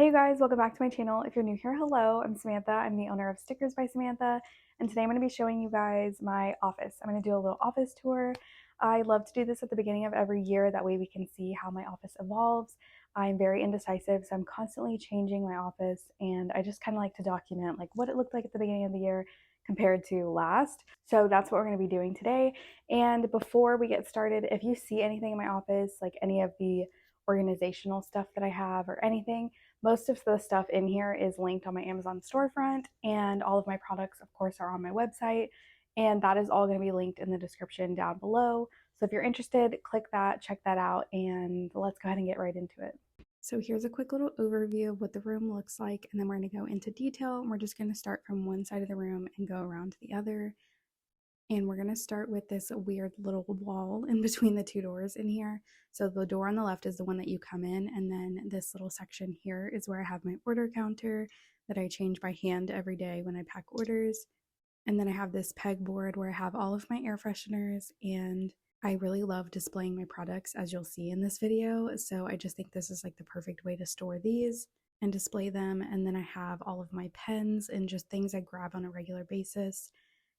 Hey you guys, welcome back to my channel. If you're new here, hello, I'm Samantha. I'm the owner of Stickers by Samantha, and today I'm going to be showing you guys my office. I'm going to do a little office tour. I love to do this at the beginning of every year, that way we can see how my office evolves. I'm very indecisive, so I'm constantly changing my office, and I just kind of like to document like what it looked like at the beginning of the year compared to last. So that's what we're going to be doing today. And before we get started, if you see anything in my office, like any of the organizational stuff that I have or anything, most of the stuff in here is linked on my Amazon storefront, and all of my products, of course, are on my website, and that is all going to be linked in the description down below. So if you're interested, click that, check that out, and let's go ahead and get right into it. So here's a quick little overview of what the room looks like, and then we're going to go into detail, and we're just going to start from one side of the room and go around to the other. And we're going to start with this weird little wall in between the two doors in here. So the door on the left is the one that you come in, and then this little section here is where I have my order counter that I change by hand every day when I pack orders. And then I have this pegboard where I have all of my air fresheners, and I really love displaying my products, as you'll see in this video. So I just think this is like the perfect way to store these and display them. And then I have all of my pens and just things I grab on a regular basis,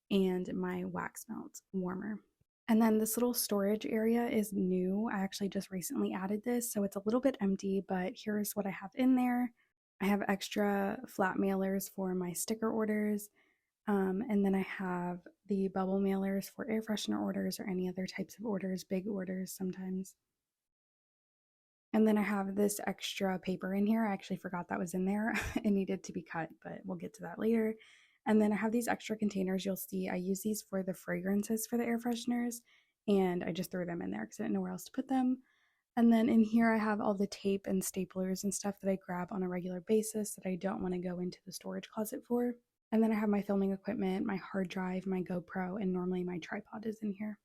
and my wax melt warmer. And then this little storage area is new. I actually just recently added this, so it's a little bit empty, but here's what I have in there. I have extra flat mailers for my sticker orders, and then I have the bubble mailers for air freshener orders or any other types of orders, big orders sometimes. And then I have this extra paper in here. I actually forgot that was in there. It needed to be cut, but we'll get to that later. And then I have these extra containers. You'll see I use these for the fragrances for the air fresheners, and I just threw them in there because I didn't know where else to put them. And then in here I have all the tape and staplers and stuff that I grab on a regular basis that I don't want to go into the storage closet for. And then I have my filming equipment, my hard drive, my GoPro, and normally my tripod is in here.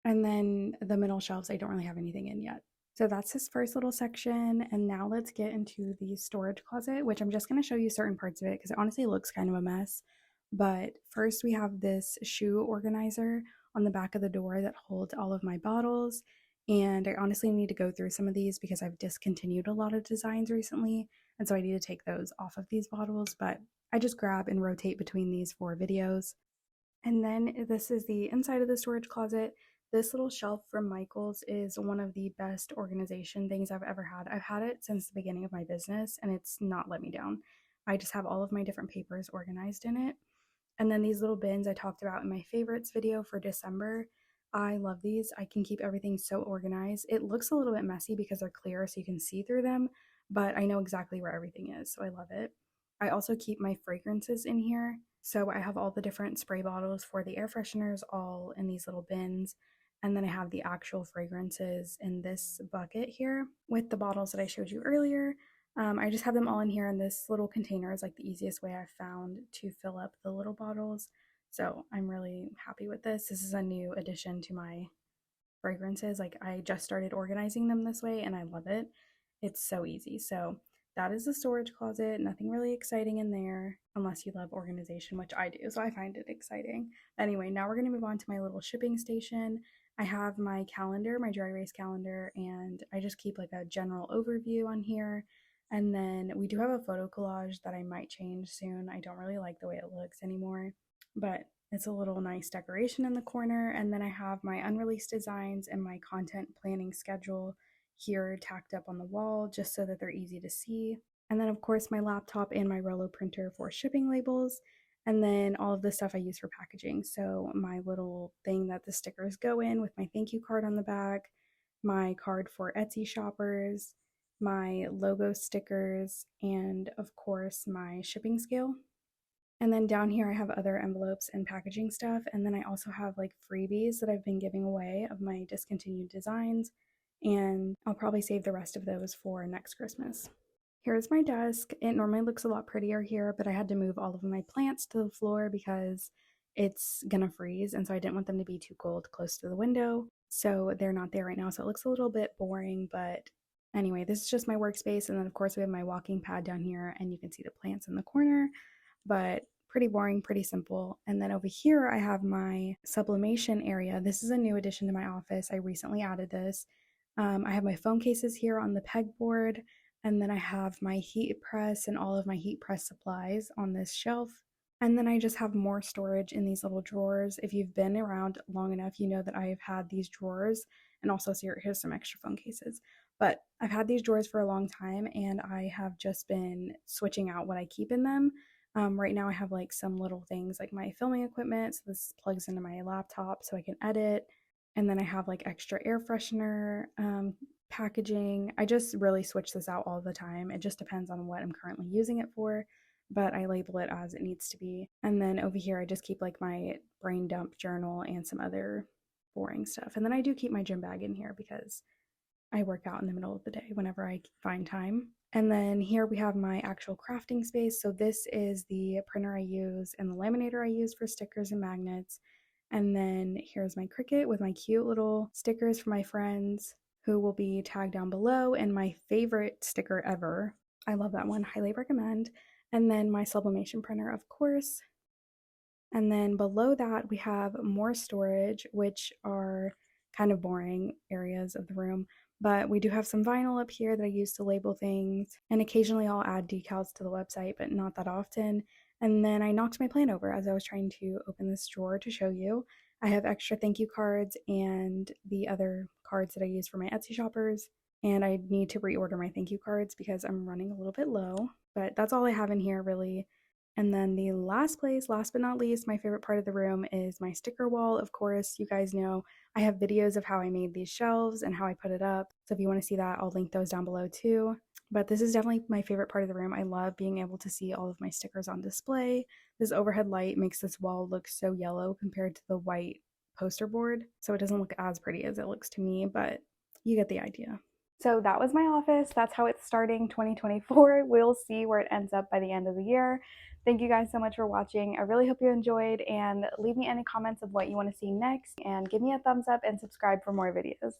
And then the middle shelves, I don't really have anything in yet. So that's his first little section, and now let's get into the storage closet, which I'm just going to show you certain parts of it because it honestly looks kind of a mess. But first we have this shoe organizer on the back of the door that holds all of my bottles, and I honestly need to go through some of these because I've discontinued a lot of designs recently, and so I need to take those off of these bottles, but I just grab and rotate between these for videos. And then this is the inside of the storage closet. This little shelf from Michaels is one of the best organization things I've ever had. I've had it since the beginning of my business, and it's not let me down. I just have all of my different papers organized in it. And then these little bins I talked about in my favorites video for December. I love these. I can keep everything so organized. It looks a little bit messy because they're clear so you can see through them, but I know exactly where everything is, so I love it. I also keep my fragrances in here. So I have all the different spray bottles for the air fresheners all in these little bins. And then I have the actual fragrances in this bucket here with the bottles that I showed you earlier. I just have them all in here, and this little container is like the easiest way I've found to fill up the little bottles. So I'm really happy with this. This is a new addition to my fragrances. Like, I just started organizing them this way and I love it. It's so easy. So that is the storage closet. Nothing really exciting in there unless you love organization, which I do. So I find it exciting. Anyway, now we're going to move on to my little shipping station. I have my calendar, my dry erase calendar, and I just keep like a general overview on here. And then we do have a photo collage that I might change soon. I don't really like the way it looks anymore, but it's a little nice decoration in the corner. And then I have my unreleased designs and my content planning schedule here tacked up on the wall just so that they're easy to see. And then, of course, my laptop and my Rollo printer for shipping labels. And then all of the stuff I use for packaging. So my little thing that the stickers go in with my thank you card on the back, my card for Etsy shoppers, my logo stickers, and of course my shipping scale. And then down here I have other envelopes and packaging stuff, and then I also have like freebies that I've been giving away of my discontinued designs, and I'll probably save the rest of those for next Christmas. Here's my desk. It normally looks a lot prettier here, but I had to move all of my plants to the floor because it's gonna freeze, and so I didn't want them to be too cold close to the window. So they're not there right now, so it looks a little bit boring, but anyway, this is just my workspace. And then of course we have my walking pad down here, and you can see the plants in the corner, but pretty boring, pretty simple. And then over here I have my sublimation area. This is a new addition to my office. I recently added this. I have my phone cases here on the pegboard. And then I have my heat press and all of my heat press supplies on this shelf. And then I just have more storage in these little drawers. If you've been around long enough, you know that I've had these drawers, and also so here's some extra phone cases. But I've had these drawers for a long time, and I have just been switching out what I keep in them. Right now I have like some little things like my filming equipment, so this plugs into my laptop so I can edit. And then I have like extra air freshener packaging. I just really switch this out all the time. It just depends on what I'm currently using it for, but I label it as it needs to be. And then over here, I just keep like my brain dump journal and some other boring stuff. And then I do keep my gym bag in here because I work out in the middle of the day whenever I find time. And then here we have my actual crafting space. So this is the printer I use and the laminator I use for stickers and magnets. And then here's my Cricut with my cute little stickers for my friends who will be tagged down below, and my favorite sticker ever. I love that one, highly recommend. And then my sublimation printer, of course. And then below that, we have more storage, which are kind of boring areas of the room. But we do have some vinyl up here that I use to label things. And occasionally I'll add decals to the website, but not that often. And then I knocked my plant over as I was trying to open this drawer to show you. I have extra thank you cards and the other cards that I use for my Etsy shoppers. And I need to reorder my thank you cards because I'm running a little bit low. But that's all I have in here, really. And then the last place, last but not least, my favorite part of the room is my sticker wall. Of course, you guys know I have videos of how I made these shelves and how I put it up. So if you want to see that, I'll link those down below too. But this is definitely my favorite part of the room. I love being able to see all of my stickers on display. This overhead light makes this wall look so yellow compared to the white poster board. So it doesn't look as pretty as it looks to me, but you get the idea. So that was my office. That's how it's starting 2024. We'll see where it ends up by the end of the year. Thank you guys so much for watching. I really hope you enjoyed, and leave me any comments of what you want to see next, and give me a thumbs up and subscribe for more videos.